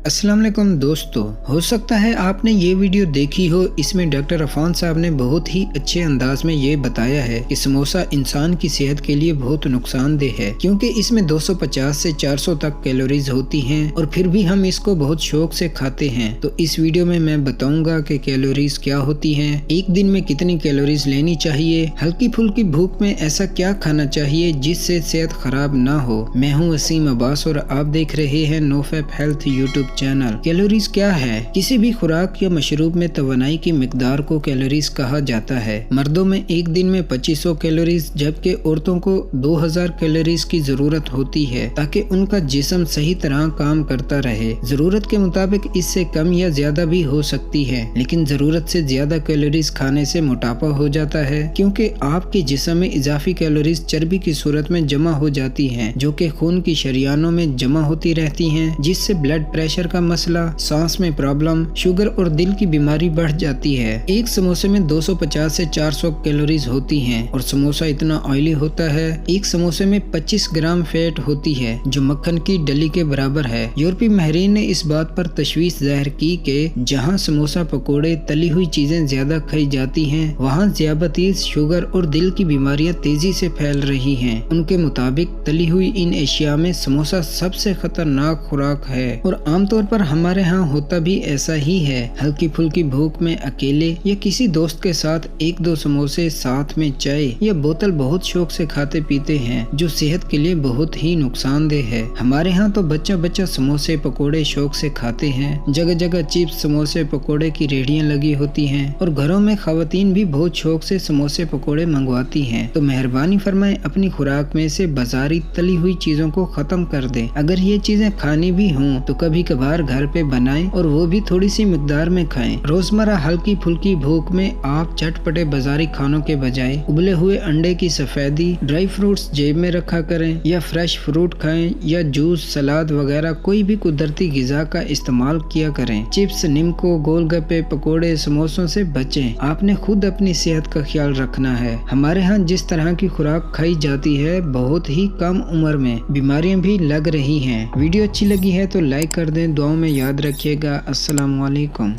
अस्सलाम वालेकुम दोस्तों, हो सकता है आपने ये वीडियो देखी हो। इसमें डॉक्टर अफान साहब ने बहुत ही अच्छे अंदाज में ये बताया है कि समोसा इंसान की सेहत के लिए बहुत नुकसानदेह है, क्योंकि इसमें 250 से 400 तक कैलोरीज होती हैं और फिर भी हम इसको बहुत शौक से खाते हैं। तो इस वीडियो में मैं बताऊंगा कि कैलोरीज क्या होती हैं, एक दिन में कितनी कैलोरीज लेनी चाहिए, हल्की फुल्की भूख में ऐसा क्या खाना चाहिए जिससे सेहत खराब ना हो। मैं हूँ वसीम अब्बास और आप देख रहे हैं NoFap health YouTube channel. Calories क्या है? किसी भी खुराक या मशरूब में तवानाई की मिकदार को कैलोरीज कहा जाता है। मर्दों में एक दिन में 2500 कैलोरीज जबकि औरतों को 2000 कैलोरीज की जरूरत होती है ताकि उनका जिस्म सही तरह काम करता रहे। जरूरत के मुताबिक इससे कम या ज्यादा भी हो सकती है, लेकिन जरूरत से ज्यादा कैलोरीज खाने से मोटापा हो जाता है, क्योंकि आपके जिस्म में इजाफी कैलोरीज चर्बी की सूरत में जमा हो जाती हैं, जो कि खून की शरियानों में जमा होती रहती हैं, जिससे ब्लड प्रेशर का मसला, सांस में प्रॉब्लम, शुगर और दिल की बीमारी बढ़ जाती है। एक समोसे में 250 से 400 कैलोरीज होती हैं और समोसा इतना ऑयली होता है। एक समोसे में 25 ग्राम फैट होती है, जो मक्खन की डली के बराबर है। यूरोपीय माहिरीन ने इस बात पर तशवीश जाहिर की कि जहां समोसा, पकोड़े, तली हुई चीजें ज्यादा खाई जाती हैं, वहां ज़ियाबतीस, शुगर और दिल की बीमारियां तेजी से फैल रही हैं। उनके मुताबिक तली हुई इन एशिया में समोसा सबसे खतरनाक खुराक है और आमतौर पर हमारे यहाँ होता भी ऐसा ही है। हल्की फुल्की भूख में अकेले या किसी दोस्त के साथ एक दो समोसे, साथ में चाय या बोतल बहुत शौक से खाते पीते हैं, जो सेहत के लिए बहुत ही नुकसानदेह है। हमारे यहाँ तो बच्चा समोसे पकोड़े शौक से खाते हैं। जगह जगह चिप्स, समोसे, पकोड़े की रेहड़ियाँ लगी होती हैं और घरों में खवातीन भी बहुत शौक से समोसे पकोड़े मंगवाती हैं। तो मेहरबानी फरमाएं, अपनी खुराक में से बाजारी तली हुई चीजों को खत्म कर दें। अगर ये चीजें खानी भी हों तो कभी कभार घर पे बनाएं और वो भी थोड़ी सी मिकदार में खाएं। रोजमर्रा हल्की फुल्की भूख में आप चटपटे बाजारी खानों के बजाय उबले हुए अंडे की सफेदी, ड्राई फ्रूट्स जेब में रखा करें या फ्रेश फ्रूट खाएं या जूस, सलाद वगैरह कोई भी कुदरती ग़िज़ा का इस्तेमाल किया करें। चिप्स, निमको, गोलगप्पे, पकोड़े, समोसों से बचें। आपने खुद अपनी सेहत का ख्याल रखना है। हमारे यहाँ जिस तरह की खुराक खाई जाती है, बहुत ही कम उम्र में बीमारियां भी लग रही हैं। वीडियो अच्छी लगी है तो लाइक कर दें, दुआओं में याद रखिएगा। अस्सलाम वालेकुम।